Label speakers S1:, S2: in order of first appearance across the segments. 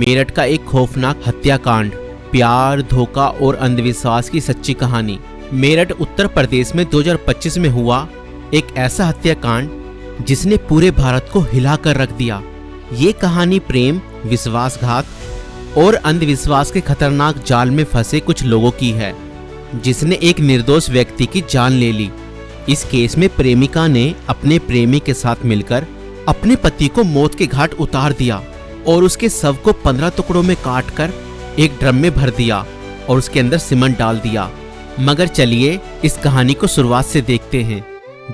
S1: मेरठ का एक खौफनाक हत्याकांड, प्यार, धोखा और अंधविश्वास की सच्ची कहानी। मेरठ उत्तर प्रदेश में 2025 में हुआ एक ऐसा हत्याकांड जिसने पूरे भारत को हिला कर रख दिया। ये कहानी प्रेम, विश्वासघात और अंधविश्वास के खतरनाक जाल में फंसे कुछ लोगों की है, जिसने एक निर्दोष व्यक्ति की जान ले ली। इस केस में प्रेमिका ने अपने प्रेमी के साथ मिलकर अपने पति को मौत के घाट उतार दिया और उसके शव को 15 टुकड़ों में काटकर एक ड्रम में भर दिया और उसके अंदर सीमेंट डाल दिया। मगर चलिए इस कहानी को शुरुआत से देखते हैं।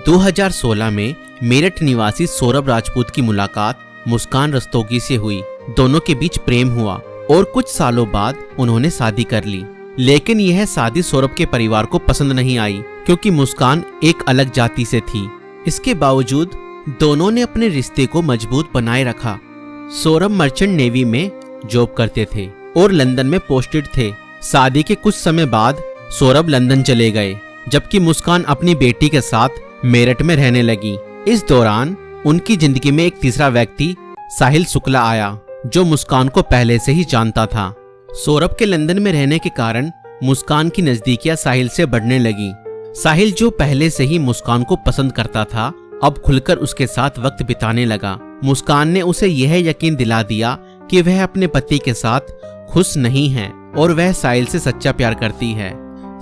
S1: 2016 में मेरठ निवासी सौरभ राजपूत की मुलाकात मुस्कान रस्तोगी से हुई। दोनों के बीच प्रेम हुआ और कुछ सालों बाद उन्होंने शादी कर ली। लेकिन यह शादी सौरभ के परिवार को पसंद नहीं आई, क्योंकि मुस्कान एक अलग जाति से थी। इसके बावजूद दोनों ने अपने रिश्ते को मजबूत बनाए रखा। सौरभ मर्चेंट नेवी में जॉब करते थे और लंदन में पोस्टेड थे। शादी के कुछ समय बाद सौरभ लंदन चले गए, जबकि मुस्कान अपनी बेटी के साथ मेरठ में रहने लगी। इस दौरान उनकी जिंदगी में एक तीसरा व्यक्ति साहिल शुक्ला आया, जो मुस्कान को पहले से ही जानता था। सौरभ के लंदन में रहने के कारण मुस्कान की नजदीकियां साहिल से बढ़ने लगी। साहिल, जो पहले से ही मुस्कान को पसंद करता था, अब खुलकर उसके साथ वक्त बिताने लगा। मुस्कान ने उसे यह यकीन दिला दिया कि वह अपने पति के साथ खुश नहीं है और वह साहिल से सच्चा प्यार करती है।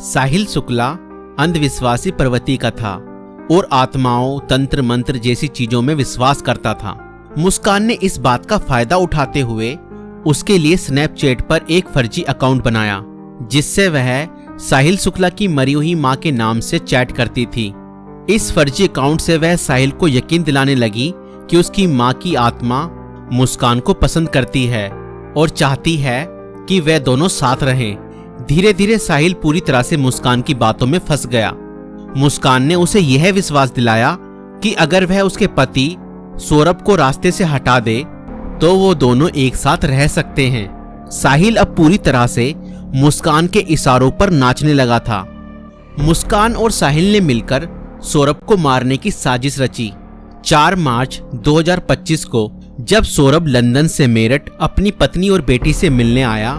S1: साहिल शुक्ला अंधविश्वासी प्रवृत्ति का था और आत्माओं, तंत्र मंत्र जैसी चीजों में विश्वास करता था। मुस्कान ने इस बात का फायदा उठाते हुए उसके लिए स्नैपचैट पर एक फर्जी अकाउंट बनाया, जिससे वह साहिल शुक्ला की मरी हुई मां के नाम से चैट करती थी। इस फर्जी अकाउंट से वह साहिल को यकीन दिलाने लगी कि उसकी मां की आत्मा मुस्कान को पसंद करती है और चाहती है कि वे दोनों साथ रहें। धीरे धीरे साहिल पूरी तरह से मुस्कान की बातों में फंस गया। मुस्कान ने उसे यह विश्वास दिलाया कि अगर वह उसके पति सौरभ को रास्ते से हटा दे तो वो दोनों एक साथ रह सकते हैं। साहिल अब पूरी तरह से मुस्कान के इशारों पर नाचने लगा था। मुस्कान और साहिल ने मिलकर सौरभ को मारने की साजिश रची। 4 मार्च 2025 को जब सौरभ लंदन से मेरठ अपनी पत्नी और बेटी से मिलने आया,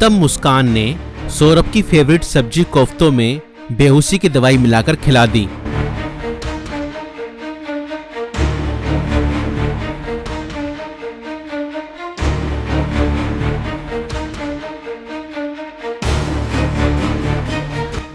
S1: तब मुस्कान ने सौरभ की फेवरेट सब्जी कोफ्तों में बेहोशी की दवाई मिलाकर खिला दी।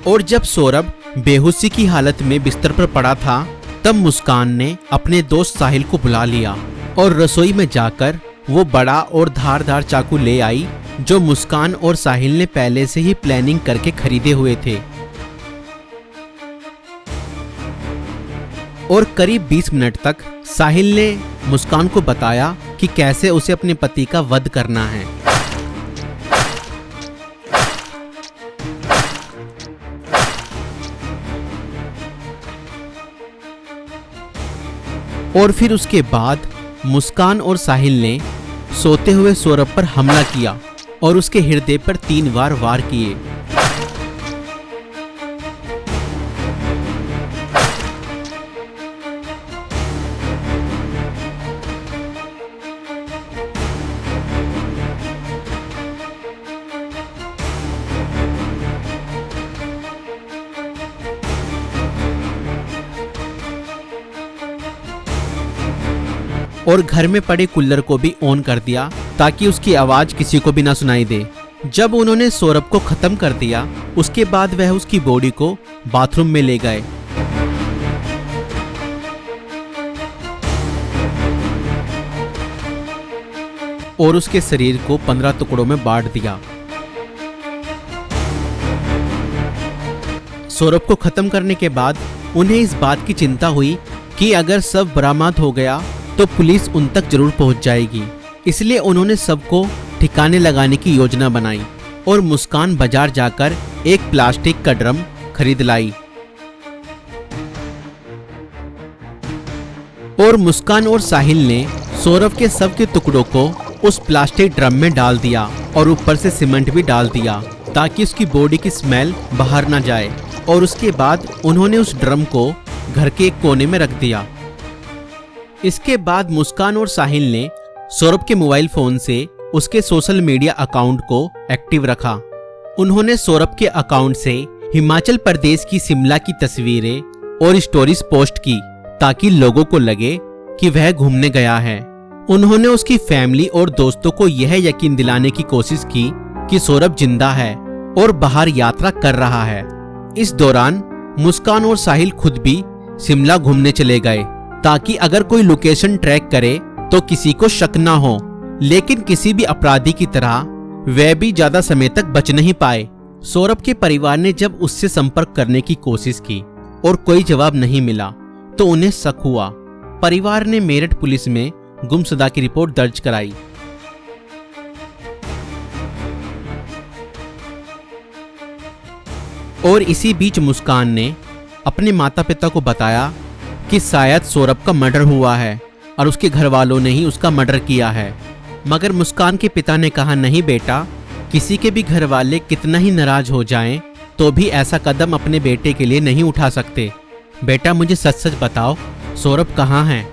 S1: और जब सौरभ बेहोशी की हालत में बिस्तर पर पड़ा था, तब मुस्कान ने अपने दोस्त साहिल को बुला लिया और रसोई में जाकर वो बड़ा और धारदार चाकू ले आई, जो मुस्कान और साहिल ने पहले से ही प्लानिंग करके खरीदे हुए थे। और करीब 20 मिनट तक साहिल ने मुस्कान को बताया कि कैसे उसे अपने पति का वध करना है। और फिर उसके बाद मुस्कान और साहिल ने सोते हुए सौरभ पर हमला किया और उसके हृदय पर 3 बार वार किए। और घर में पड़े कूलर को भी ऑन कर दिया ताकि उसकी आवाज किसी को भी ना सुनाई दे। जब उन्होंने सौरभ को खत्म कर दिया, उसके बाद वह उसकी बॉडी को बाथरूम में ले गए। और उसके शरीर को 15 टुकड़ों में बांट दिया। सौरभ को खत्म करने के बाद उन्हें इस बात की चिंता हुई कि अगर सब बरामद हो गया तो पुलिस उन तक जरूर पहुंच जाएगी। इसलिए उन्होंने सबको ठिकाने लगाने की योजना बनाई और मुस्कान बाजार जाकर एक प्लास्टिक का ड्रम खरीद लाई। और मुस्कान और साहिल ने सौरभ के शव के टुकड़ों को उस प्लास्टिक ड्रम में डाल दिया और ऊपर से सीमेंट भी डाल दिया ताकि उसकी बॉडी की स्मेल बाहर ना जाए। और उसके बाद उन्होंने उस ड्रम को घर के एक कोने में रख दिया। इसके बाद मुस्कान और साहिल ने सौरभ के मोबाइल फोन से उसके सोशल मीडिया अकाउंट को एक्टिव रखा। उन्होंने सौरभ के अकाउंट से हिमाचल प्रदेश की शिमला की तस्वीरें और स्टोरीज पोस्ट की ताकि लोगों को लगे कि वह घूमने गया है। उन्होंने उसकी फैमिली और दोस्तों को यह यकीन दिलाने की कोशिश की कि सौरभ जिंदा है और बाहर यात्रा कर रहा है। इस दौरान मुस्कान और साहिल खुद भी शिमला घूमने चले गए ताकि अगर कोई लोकेशन ट्रैक करे तो किसी को शक ना हो, लेकिन किसी भी अपराधी की तरह वह भी ज्यादा समय तक बच नहीं पाए। सौरभ के परिवार ने जब उससे संपर्क करने की कोशिश की और कोई जवाब नहीं मिला तो उन्हें शक हुआ। परिवार ने मेरठ पुलिस में गुमशुदा की रिपोर्ट दर्ज कराई। और इसी बीच मुस्कान ने अपने माता पिता को बताया कि शायद सौरभ का मर्डर हुआ है और उसके घर वालों ने ही उसका मर्डर किया है। मगर मुस्कान के पिता ने कहा, नहीं बेटा, किसी के भी घर वाले कितना ही नाराज हो जाएं तो भी ऐसा कदम अपने बेटे के लिए नहीं उठा सकते। बेटा, मुझे सच सच बताओ, सौरभ कहाँ है?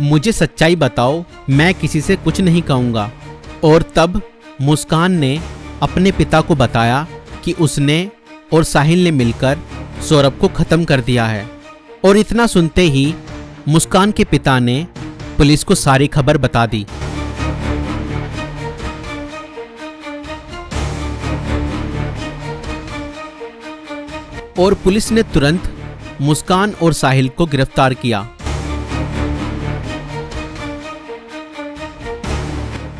S1: मुझे सच्चाई बताओ, मैं किसी से कुछ नहीं कहूँगा। और तब मुस्कान ने अपने पिता को बताया कि उसने और साहिल ने मिलकर सौरभ को खत्म कर दिया है। और इतना सुनते ही मुस्कान के पिता ने पुलिस को सारी खबर बता दी। और पुलिस ने तुरंत मुस्कान और साहिल को गिरफ्तार किया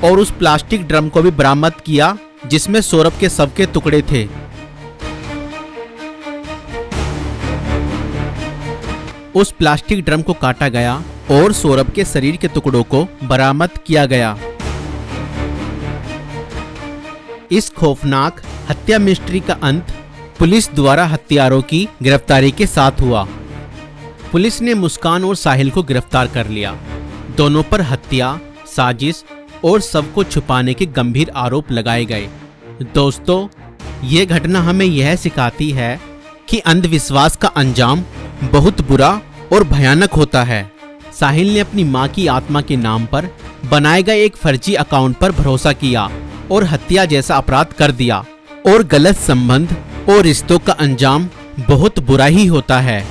S1: और उस प्लास्टिक ड्रम को भी बरामद किया जिसमें सौरभ के शव के टुकड़े थे। उस प्लास्टिक ड्रम को काटा गया और सौरभ के शरीर के टुकड़ों को बरामद किया गया। इस खौफनाक हत्या मिस्ट्री का अंत पुलिस द्वारा हत्यारों की गिरफ्तारी के साथ हुआ। पुलिस ने मुस्कान और साहिल को गिरफ्तार कर लिया। दोनों पर हत्या, साजिश और शव को छुपाने के गंभीर आरोप लगाए गए। दोस्तों, ये घटना हमें यह सिखाती है कि अंधविश्वास का अंजाम बहुत बुरा और भयानक होता है। साहिल ने अपनी मां की आत्मा के नाम पर बनाए गए एक फर्जी अकाउंट पर भरोसा किया और हत्या जैसा अपराध कर दिया। और गलत संबंध और रिश्तों का अंजाम बहुत बुरा ही होता है।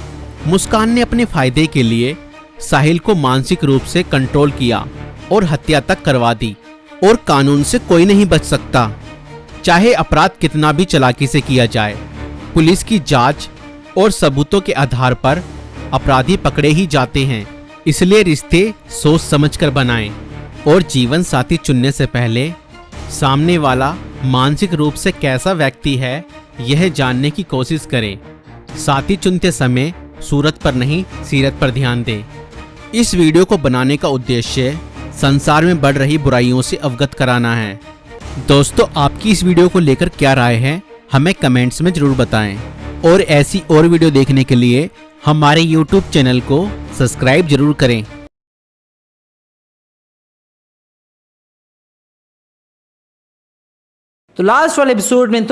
S1: मुस्कान ने अपने फायदे के लिए साहिल को मानसिक रूप से कंट्रोल किया और हत्या तक करवा दी। और कानून से कोई नहीं बच सकता, चाहे अपराध कितना भी चालाकी से किया जाए। पुलिस की जांच और सबूतों के आधार पर अपराधी पकड़े ही जाते हैं। इसलिए रिश्ते सोच समझकर बनाएं और जीवन साथी चुनने से पहले सामने वाला मानसिक रूप से कैसा व्यक्ति है यह जानने की कोशिश करें। साथी चुनते समय सूरत पर नहीं, सीरत पर ध्यान दें। इस वीडियो को बनाने का उद्देश्य संसार में बढ़ रही बुराइयों से अवगत कराना है। दोस्तों, आपकी इस वीडियो को लेकर क्या राय है हमें कमेंट्स में जरूर बताएं। और ऐसी और वीडियो देखने के लिए हमारे YouTube चैनल को सब्सक्राइब जरूर करें।
S2: तो लास्ट वाले एपिसोड में तुम